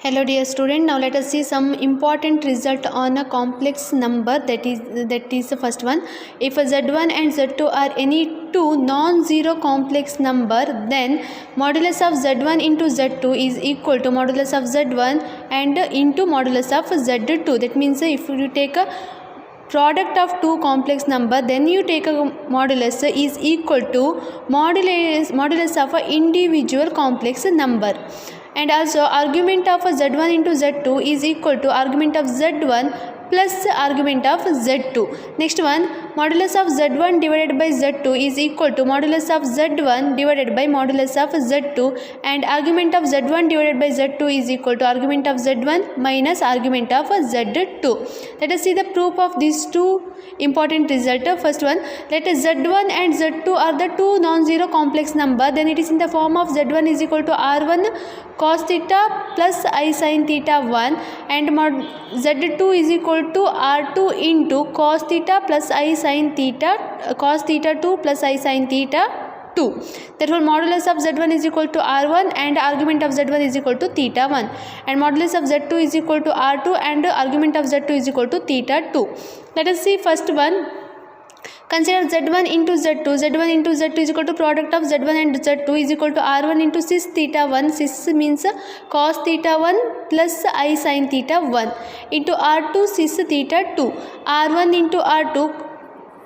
Hello dear student, now let us see some important result on a complex number, that is the first one. If z1 and z2 are any two non-zero complex number, then modulus of z1 into z2 is equal to modulus of z1 and into modulus of z2. That means if you take a product of two complex number, then you take a modulus is equal to modulus of a individual complex number. And also argument of z1 into z2 is equal to argument of z1 plus argument of z2. Next one, modulus of z1 divided by z2 is equal to modulus of z1 divided by modulus of z2, and argument of z1 divided by z2 is equal to argument of z1 minus argument of z2. Let us see the proof of these two important result. First one, let z1 and z2 are the two non-zero complex number, then it is in the form of z1 is equal to r1 cos theta plus I sin theta 1, and z2 is equal to r2 into cos theta plus I sin theta cos theta 2 plus I sin theta 2. Therefore modulus of z1 is equal to r1 and argument of z1 is equal to theta 1, and modulus of z2 is equal to r2 and argument of z2 is equal to theta 2. Let us see first one. Consider z1 into z2. z1 into z2 is equal to product of z1 and z2 is equal to r1 into cis theta 1. Cis means cos theta 1 plus I sin theta 1 into r2 cis theta 2. r1 into r2,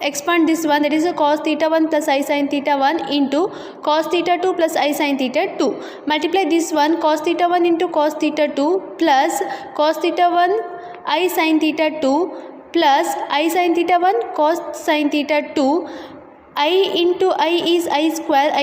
expand this one, that is a cos theta 1 plus I sin theta 1 into cos theta 2 plus I sin theta 2. Multiply this one, cos theta 1 into cos theta 2 plus cos theta 1 I sin theta 2 plus I sin theta 1 cos sin theta 2. I into I is I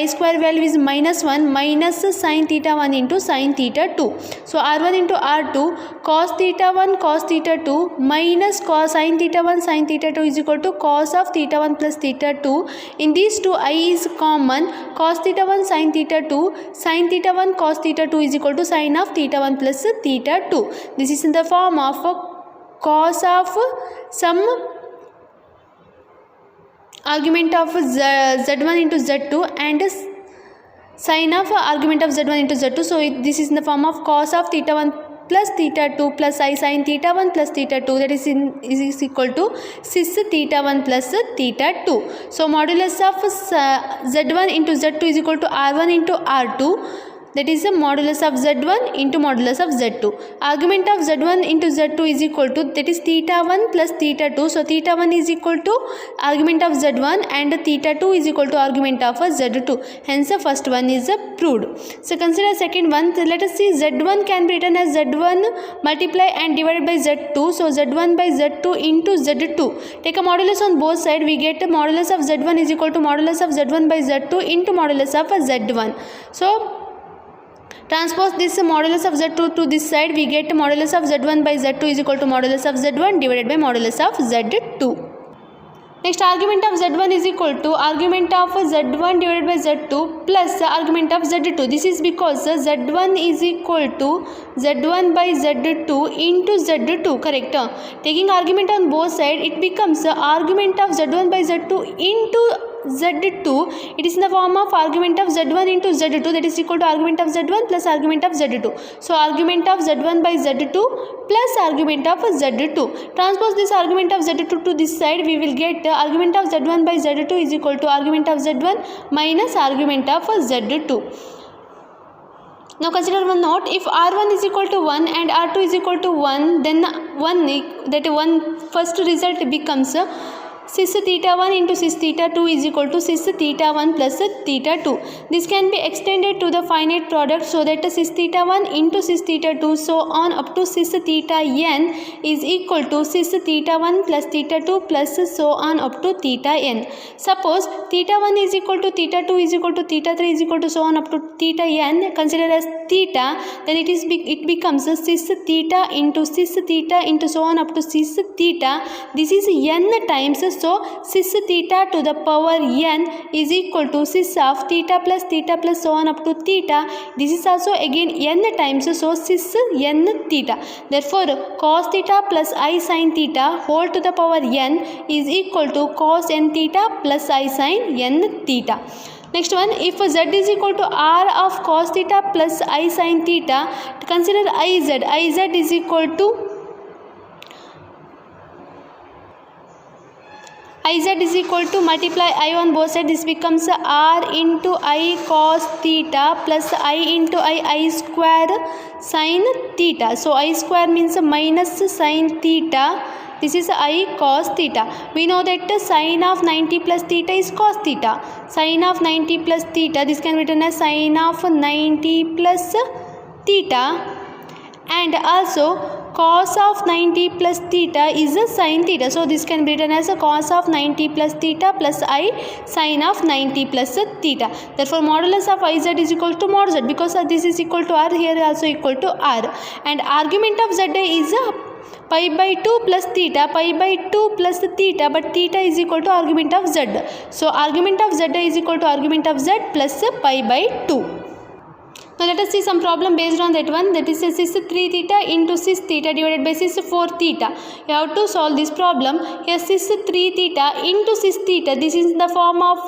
square value is minus 1 minus sin theta 1 into sin theta 2. So r1 into r2 cos theta 1 cos theta 2 minus cos sin theta 1 sin theta 2 is equal to cos of theta 1 plus theta 2. In these two I is common, cos theta 1 sin theta 2 sin theta 1 cos theta 2 is equal to sin of theta 1 plus theta 2. This is in the form of cos of some argument of z1 into z2 and sin of argument of z1 into z2. So this is in the form of cos of theta 1 plus theta 2 plus I sin theta 1 plus theta 2, that is equal to cis theta 1 plus theta 2. So modulus of z1 into z2 is equal to r1 into r2, that is the modulus of z1 into modulus of z2. Argument of z1 into z2 is equal to, that is theta 1 plus theta 2. So theta 1 is equal to argument of z1 and theta 2 is equal to argument of z2. Hence the first one is proved. So consider second one. Let us see, z1 can be written as z1 multiply and divided by z2. So z1 by z2 into z2. Take a modulus on both sides. We get the modulus of z1 is equal to modulus of z1 by z2 into modulus of z1. So transpose this modulus of z2 to this side, we get modulus of z1 by z2 is equal to modulus of z1 divided by modulus of z2. Next, argument of z1 is equal to argument of z1 divided by z2 plus argument of z2. This is because z1 is equal to z1 by z2 into z2, correct? Taking argument on both sides, it becomes argument of z1 by z2 into z2. It is in the form of argument of z1 into z2, that is equal to argument of z1 plus argument of z2. So argument of z1 by z2 plus argument of z2. Transpose this argument of z2 to this side, we will get argument of z1 by z2 is equal to argument of z1 minus argument of z2. Now consider one note, if r1 is equal to 1 and r2 is equal to 1, then first result becomes cis theta 1 into cis theta 2 is equal to cis theta 1 plus theta 2. This can be extended to the finite product, so that cis theta 1 into cis theta 2 so on up to cis theta n is equal to cis theta 1 plus theta 2 plus so on up to theta n. Suppose theta 1 is equal to theta 2 is equal to theta 3 is equal to so on up to theta n, consider as theta, then it becomes cis theta into so on up to cis theta. This is n times, so cis theta to the power n is equal to cis of theta plus so on up to theta. This is also again n times, so cis n theta. Therefore cos theta plus I sin theta whole to the power n is equal to cos n theta plus I sin n theta. Next one, if z is equal to r of cos theta plus I sin theta, consider iz. Iz is equal to multiply I on both sides. This becomes r into I cos theta plus I into I square sin theta. So I square means minus sin theta. This is I cos theta. We know that sine of 90 plus theta is cos theta. Sine of 90 plus theta, this can be written as sine of 90 plus theta, and also cos of 90 plus theta is a sin theta. So this can be written as a cos of 90 plus theta plus I sin of 90 plus theta. Therefore modulus of Iz is equal to mod z, because this is equal to r, here also equal to r, and argument of z is pi by 2 plus theta, pi by 2 plus theta, but theta is equal to argument of z. So argument of z is equal to argument of z plus pi by 2. Now let us see some problem based on that one, that is cis 3 theta into cis theta divided by cis 4 theta. You have to solve this problem. Here cis 3 theta into cis theta, this is in the form of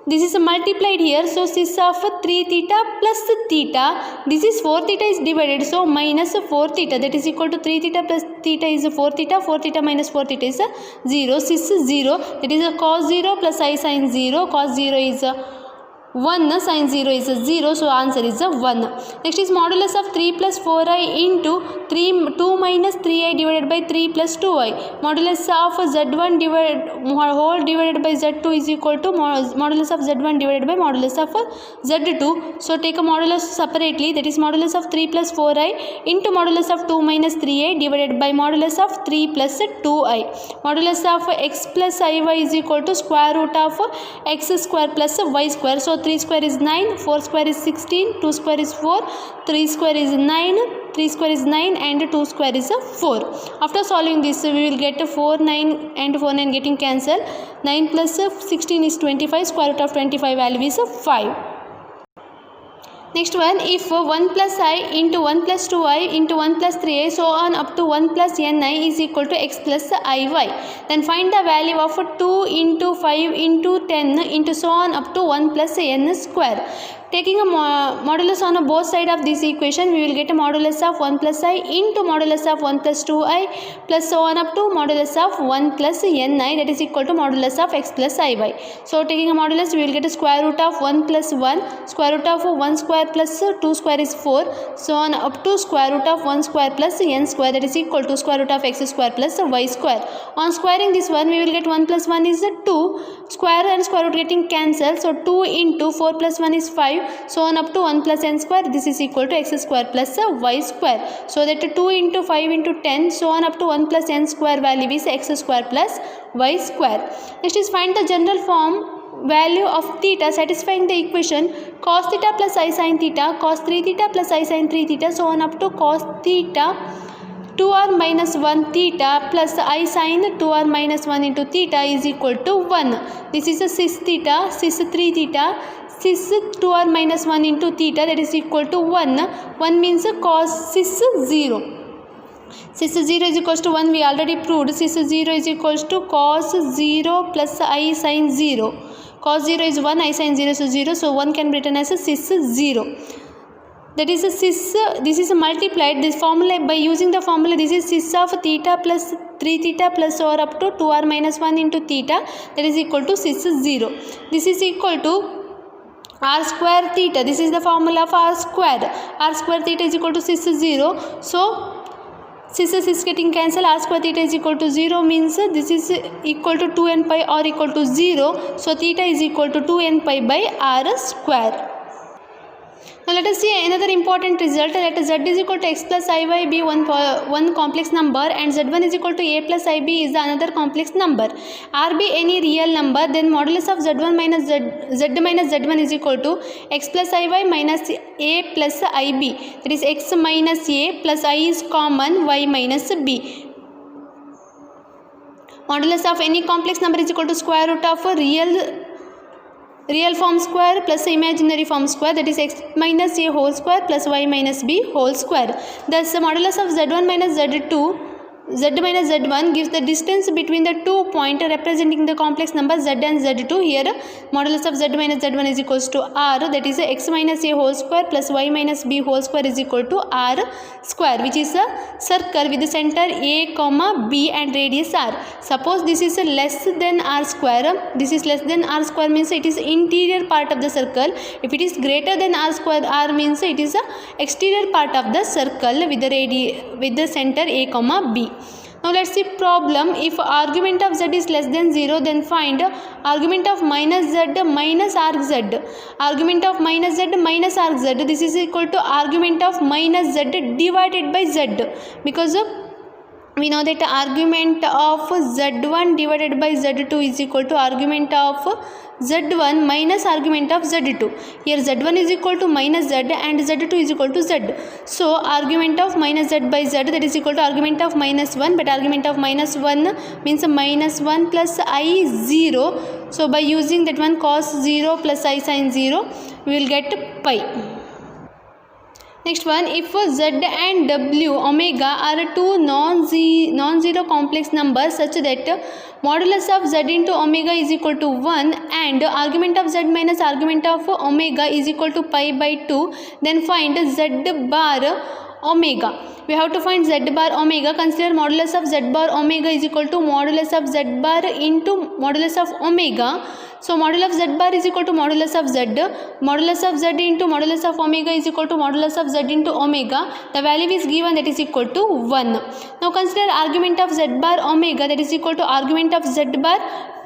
this is multiplied here, so cis of 3 theta plus theta, this is 4 theta is divided, so minus 4 theta, that is equal to 3 theta plus theta is 4 theta, 4 theta minus 4 theta is 0, cis 0, that is a cos 0 plus I sin 0, cos 0 is 1, sin 0 is 0, so answer is 1. Next is modulus of 3 plus 4i into 2 minus 3i divided by 3 plus 2i. Modulus of z1 whole divided by z2 is equal to modulus of z1 divided by modulus of z2. So take a modulus separately, that is modulus of 3 plus 4i into modulus of 2 minus 3i divided by modulus of 3 plus 2i. Modulus of x plus iy is equal to square root of x square plus y square. So 3 square is 9, 4 square is 16, 2 square is 4, 3 square is 9, 3 square is 9 and 2 square is 4. After solving this, we will get 4, 9 and 4, 9 getting cancelled. 9 plus 16 is 25, square root of 25 value is 5. Next one, if 1 plus I into 1 plus 2I into 1 plus 3I so on up to 1 plus ni is equal to x plus iy, then find the value of 2 into 5 into 10 into so on up to 1 plus n square. Taking a modulus on both sides of this equation, we will get a modulus of 1 plus I into modulus of 1 plus 2I plus so on up to modulus of 1 plus ni, that is equal to modulus of x plus iy. So taking a modulus, we will get a square root of 1 plus 1, square root of 1 square plus 2 square is 4, so on up to square root of 1 square plus n square, that is equal to square root of x square plus y square. On squaring this one, we will get 1 plus 1 is 2, square and square root getting cancelled, so 2 into 4 plus 1 is 5, so on up to 1 plus n square, this is equal to x square plus y square. So that 2 into 5 into 10, so on up to 1 plus n square value is x square plus y square. Next is find the general form value of theta satisfying the equation cos theta plus I sin theta, cos 3 theta plus I sin 3 theta, so on up to cos theta 2r minus 1 theta plus I sin 2r minus 1 into theta is equal to 1. This is a cis theta, cis 3 theta, cis 2r minus 1 into theta, that is equal to 1. 1 means cos cis 0. Cis 0 is equals to 1, we already proved. Cis 0 is equals to cos 0 plus I sin 0. Cos 0 is 1, I sin 0 is 0, so 1 can be written as a cis 0. That is a cis, this is a multiplied, this formula, by using the formula, this is cis of theta plus 3 theta plus or up to 2r minus 1 into theta, that is equal to cis 0. This is equal to r square theta, this is the formula of r square. R square theta is equal to cis 0, so cis is getting cancelled, r square theta is equal to 0 means this is equal to 2n pi or equal to 0, so theta is equal to 2n pi by r square. Now let us see another important result. Let z is equal to x plus iy be one complex number and z1 is equal to a plus ib is the another complex number. R be any real number, then modulus of z1 minus z minus z1 is equal to x plus iy minus a plus ib. That is x minus a plus I is common, y minus b. Modulus of any complex number is equal to square root of a real form square plus imaginary form square, that is x minus a whole square plus y minus b whole square. Thus modulus of z1 minus z2 z minus z1 gives the distance between the 2 points representing the complex number z and z2. Here modulus of z minus z1 is equals to r, that is x minus a whole square plus y minus b whole square is equal to r square, which is a circle with the center a comma b and radius r. Suppose this is less than r square, this is less than r square means it is interior part of the circle. If it is greater than r square, r means it is a exterior part of the circle with the center a comma b. Now let's see problem. If argument of z is less than 0, then find argument of minus z minus arc z. Argument of minus z minus arc z, this is equal to argument of minus z divided by z, because we know that argument of z1 divided by z2 is equal to argument of z1 minus argument of z2. Here z1 is equal to minus z and z2 is equal to z. So argument of minus z by z, that is equal to argument of minus 1, but argument of minus 1 means minus 1 plus I 0. So by using that one cos 0 plus I sin 0, we will get pi. Next one, if z and w omega are two non-zero complex numbers such that modulus of z into omega is equal to 1 and argument of z minus argument of omega is equal to pi by 2, then find z bar omega. We have to find z bar omega. Consider modulus of z bar omega is equal to modulus of z bar into modulus of omega. So modulus of z bar is equal to modulus of z. Modulus of z into modulus of omega is equal to modulus of z into omega. The value is given, that is equal to 1. Now consider argument of z bar omega, that is equal to argument of z bar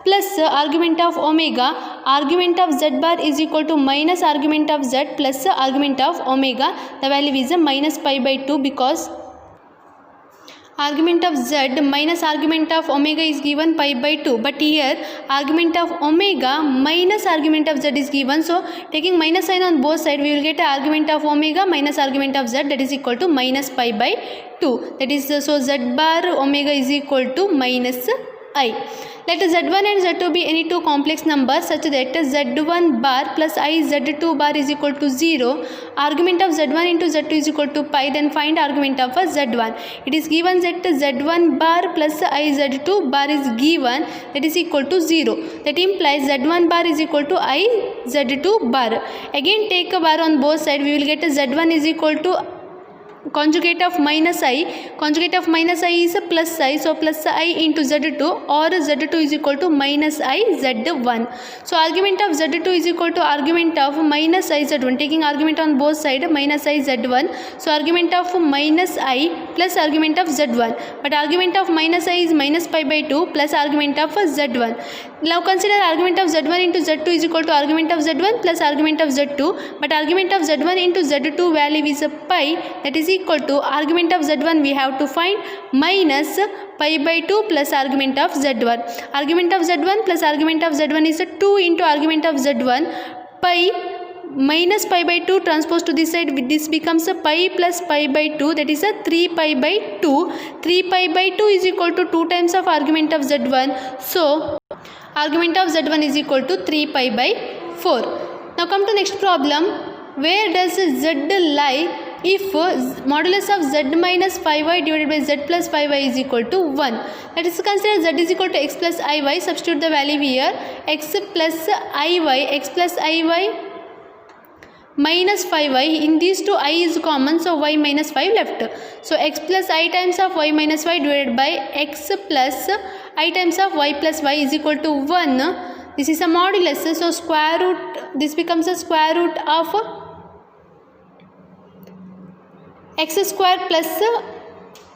plus argument of omega. Argument of z bar is equal to minus argument of z plus argument of omega. The value is minus pi by 2, because argument of z minus argument of omega is given pi by 2, but here argument of omega minus argument of z is given. So taking minus sign on both sides, we will get argument of omega minus argument of z, that is equal to minus pi by 2. That is, so z bar omega is equal to minus I. Let z1 and z2 be any two complex numbers such that z1 bar plus I z2 bar is equal to 0. Argument of z1 into z2 is equal to pi. Then find argument of z1. It is given that z1 bar plus I z2 bar is given, that is equal to 0. That implies z1 bar is equal to I z2 bar. Again take a bar on both sides. We will get z1 is equal to conjugate of minus I. Conjugate of minus I is a plus I. So plus I into z2, or z2 is equal to minus I z1. So argument of z2 is equal to argument of minus I z1. Taking argument on both sides, minus I z1. So argument of minus I plus argument of z1. But argument of minus I is minus pi by 2 plus argument of z1. Now consider argument of z1 into z2 is equal to argument of z1 plus argument of z2. But argument of z1 into z2 value is a pi, that is equal to argument of z1 we have to find minus pi by 2 plus argument of z1. Argument of z1 plus argument of z1 is a 2 into argument of z1. Pi minus pi by 2 transpose to this side, this becomes a pi plus pi by 2, that is a 3 pi by 2. 3 pi by 2 is equal to 2 times of argument of z1. So argument of z1 is equal to 3 pi by 4. Now come to next problem. Where does z lie if modulus of z minus 5y divided by z plus 5y is equal to 1? Let us consider z is equal to x plus iy. Substitute the value here. X plus iy minus 5y. In these two I is common, so y minus 5 left. So x plus I times of y minus y divided by x plus I times of y plus y is equal to 1. This is a modulus, so square root, this becomes a square root of x square plus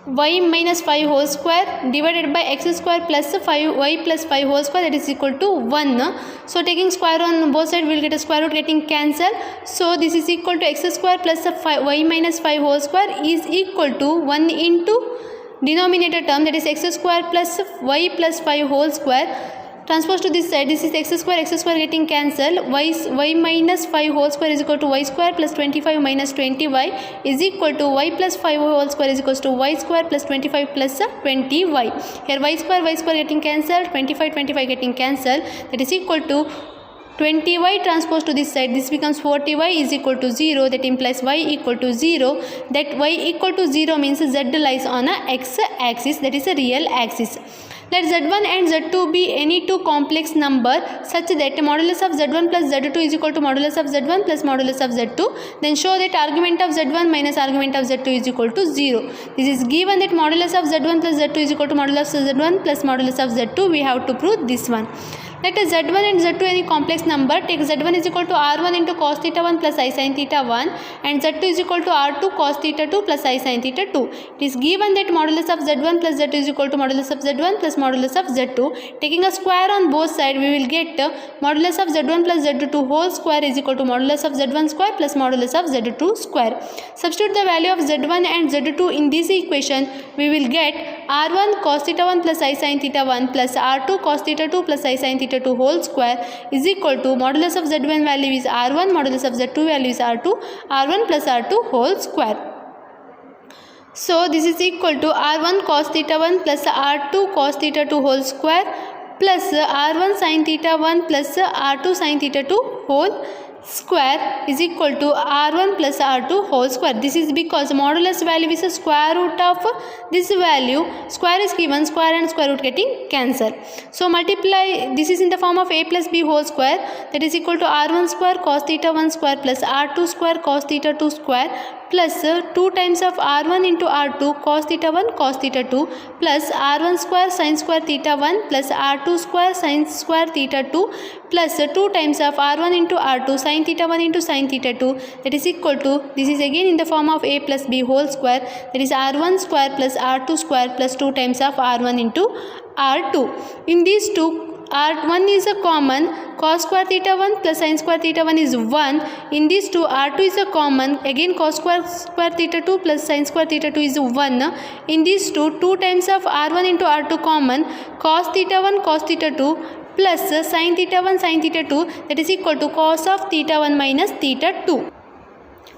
y minus 5 whole square divided by x square plus 5y plus 5 whole square, that is equal to 1. So taking square on both sides, we will get a square root getting cancelled. So this is equal to x square plus y minus 5 whole square is equal to 1 into denominator term, that is x square plus y plus 5 whole square. Transpose to this side, this is x square getting cancelled. Y minus 5 whole square is equal to y square plus 25 minus 20y is equal to y plus 5 whole square is equal to y square plus 25 plus 20y. Here y square getting cancelled, 25 getting cancelled, that is equal to 20y transpose to this side, this becomes 40y is equal to 0, that implies y equal to 0. That y equal to 0 means z lies on a x axis, that is a real axis. Let z1 and z2 be any two complex number such that modulus of z1 plus z2 is equal to modulus of z1 plus modulus of z2. Then show that argument of z1 minus argument of z2 is equal to 0. This is given that modulus of z1 plus z2 is equal to modulus of z1 plus modulus of z2. We have to prove this one. Let z1 and z2 any complex number. Take z1 is equal to r1 into cos theta 1 plus I sin theta 1 and z2 is equal to r2 cos theta 2 plus I sin theta 2. It is given that modulus of z1 plus z2 is equal to modulus of z1 plus modulus of z2. Taking a square on both sides, we will get modulus of z1 plus z2 whole square is equal to modulus of z1 square plus modulus of z2 square. Substitute the value of z1 and z2 in this equation. We will get r1 cos theta 1 plus I sin theta 1 plus r2 cos theta 2 plus I sin theta 2 whole square is equal to modulus of z1 value is r1, modulus of z2 value is r2, r1 plus r2 whole square. So this is equal to r1 cos theta 1 plus r2 cos theta 2 whole square plus r1 sin theta 1 plus r2 sin theta 2 whole square is equal to r1 plus r2 whole square. This is because modulus value is a square root of this value. Square is given, square and square root getting cancelled. So multiply, this is in the form of a plus b whole square, that is equal to r1 square cos theta 1 square plus r2 square cos theta 2 square plus 2 times of r1 into r2 cos theta 1 cos theta 2 plus r1 square sin square theta 1 plus r2 square sin square theta 2 plus 2 times of r1 into r2 sin theta 1 into sin theta 2, that is equal to, this is again in the form of a plus b whole square, that is r1 square plus r2 square plus 2 times of r1 into r2. In these two, r1 is a common, cos square theta 1 plus sin square theta 1 is 1. In these two, r2 is a common, again cos square theta 2 plus sin square theta 2 is 1. In these two, 2 times of r1 into r2 common, cos theta 1 cos theta 2 plus sin theta 1 sin theta 2, that is equal to cos of theta 1 minus theta 2.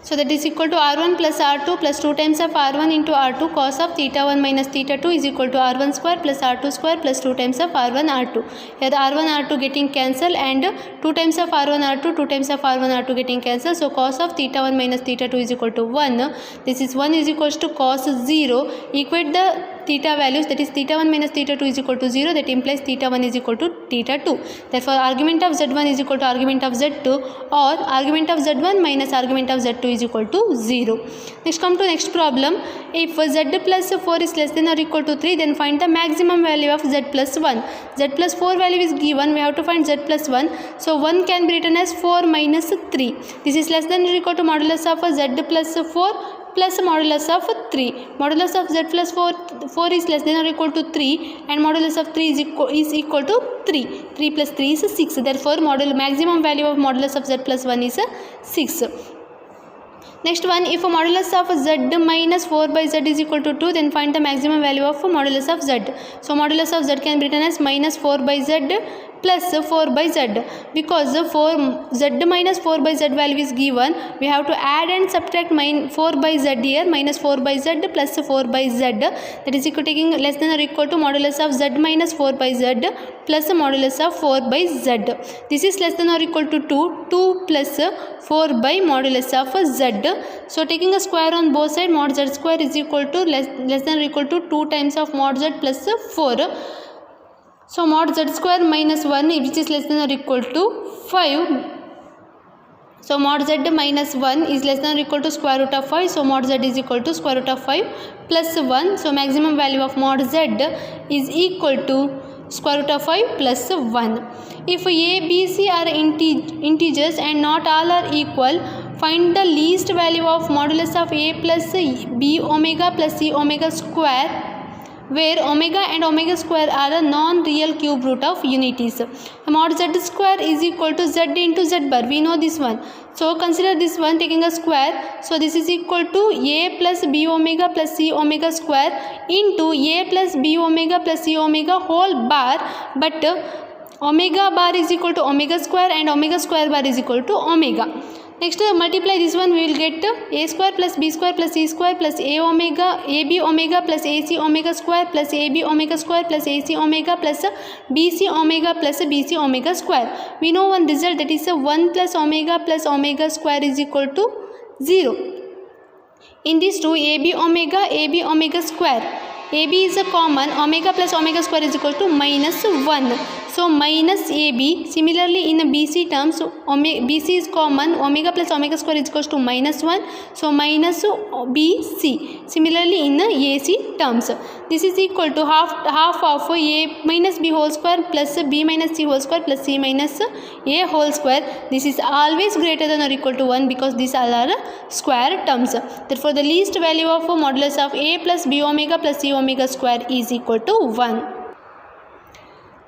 So that is equal to r1 plus r2 plus 2 times of r1 into r2 cos of theta 1 minus theta 2 is equal to r1 square plus r2 square plus 2 times of r1 r2. Here the r1 r2 getting cancelled and 2 times of r1 r2, 2 times of r1 r2 getting cancelled. So cos of theta 1 minus theta 2 is equal to 1. This is 1 is equals to cos 0. Equate the theta values, that is theta 1 minus theta 2 is equal to 0, that implies theta 1 is equal to theta 2. Therefore argument of z1 is equal to argument of z2 or argument of z1 minus argument of z2 is equal to 0. Next come to next problem. If z plus 4 is less than or equal to 3, then find the maximum value of z plus 1. Z plus 4 value is given, we have to find z plus 1. So 1 can be written as 4 minus 3. This is less than or equal to modulus of z plus 4 plus modulus of 3. Modulus of z plus 4 is less than or equal to 3 and modulus of 3 is equal to 3. 3 plus 3 is 6. Therefore maximum value of modulus of z plus 1 is 6. Next one, if modulus of z minus 4 by z is equal to 2, then find the maximum value of modulus of z. So modulus of z can be written as minus 4 by z plus 4 by z. Because z minus 4 by z value is given, we have to add and subtract 4 by z here, minus 4 by z plus 4 by z, that is equal to taking less than or equal to modulus of z minus 4 by z plus modulus of 4 by z. This is less than or equal to 2 plus 4 by modulus of z. So taking a square on both sides, mod z square is equal to less than or equal to 2 times of mod z plus 4. So mod z square minus 1, which is less than or equal to 5. So mod z minus 1 is less than or equal to square root of 5. So mod z is equal to square root of 5 plus 1. So maximum value of mod z is equal to square root of 5 plus 1. If a, b, c are integers and not all are equal, find the least value of modulus of a plus b omega plus c omega square, where omega and omega square are a non-real cube root of unities. Mod z square is equal to z into z bar. We know this one. So consider this one taking a square. So this is equal to a plus b omega plus c omega square into a plus b omega plus c omega whole bar. But omega bar is equal to omega square and omega square bar is equal to omega. Next multiply this one, we will get a square plus b square plus c square plus ab omega plus ac omega square plus ab omega square plus ac omega plus bc omega square. We know one result, that is 1 plus omega square is equal to 0. In these two, ab omega square, ab is a common, omega plus omega square is equal to minus 1. So minus ab. Similarly in bc terms, bc is common, omega plus omega square is equal to minus 1. So minus bc. Similarly in ac terms, this is equal to half of a minus b whole square plus b minus c whole square plus c minus a whole square. This is always greater than or equal to 1 because these all are square terms. Therefore the least value of modulus of a plus b omega plus c omega square is equal to 1.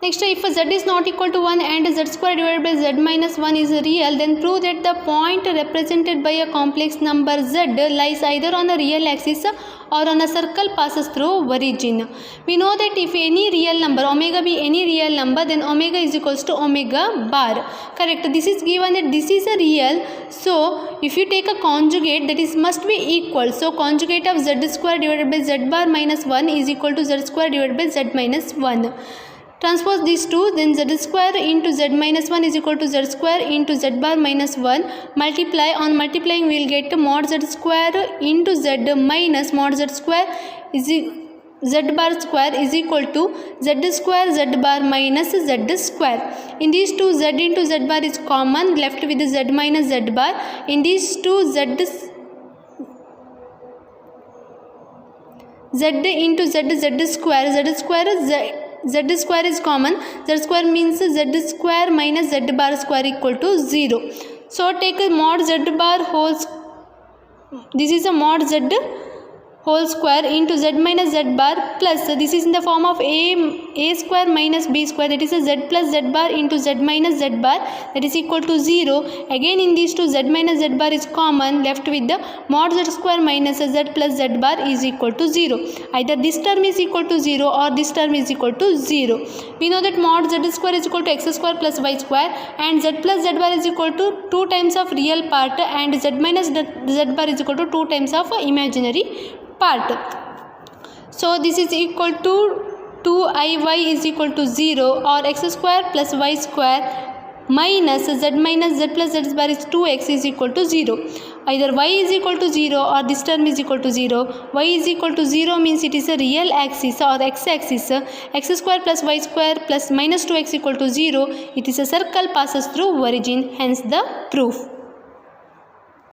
Next, if z is not equal to 1 and z square divided by z minus 1 is real, then prove that the point represented by a complex number z lies either on a real axis or on a circle passes through origin. We know that if any real number, omega be any real number, then omega is equals to omega bar. Correct. This is given that this is a real. So if you take a conjugate, that is must be equal. So conjugate of z square divided by z bar minus 1 is equal to z square divided by z minus 1. Transpose these two, then z square into z minus 1 is equal to z square into z bar minus 1. Multiply. On multiplying we will get mod z square into z minus mod z square is z bar square is equal to z square z bar minus z square. In these two, z into z bar is common, left with z minus z bar. In these two, z into z square is common. Z square means z square minus z bar square equal to 0. So take a mod z bar whole, this is a mod z whole square into z minus z bar plus, this is in the form of a square minus b square, that is a z plus z bar into z minus z bar, that is equal to 0. Again in these two, z minus z bar is common, left with the mod z square minus z plus z bar is equal to 0. Either this term is equal to 0 or this term is equal to 0. We know that mod z square is equal to x square plus y square and z plus z bar is equal to 2 times of real part and z minus z bar is equal to 2 times of imaginary part. So this is equal to 2iy is equal to 0 or x square plus y square minus z plus z bar is 2x is equal to 0. Either y is equal to 0 or this term is equal to 0. Y is equal to 0 means it is a real axis or x axis. X square plus y square plus minus 2x equal to 0. It is a circle passes through origin, hence the proof.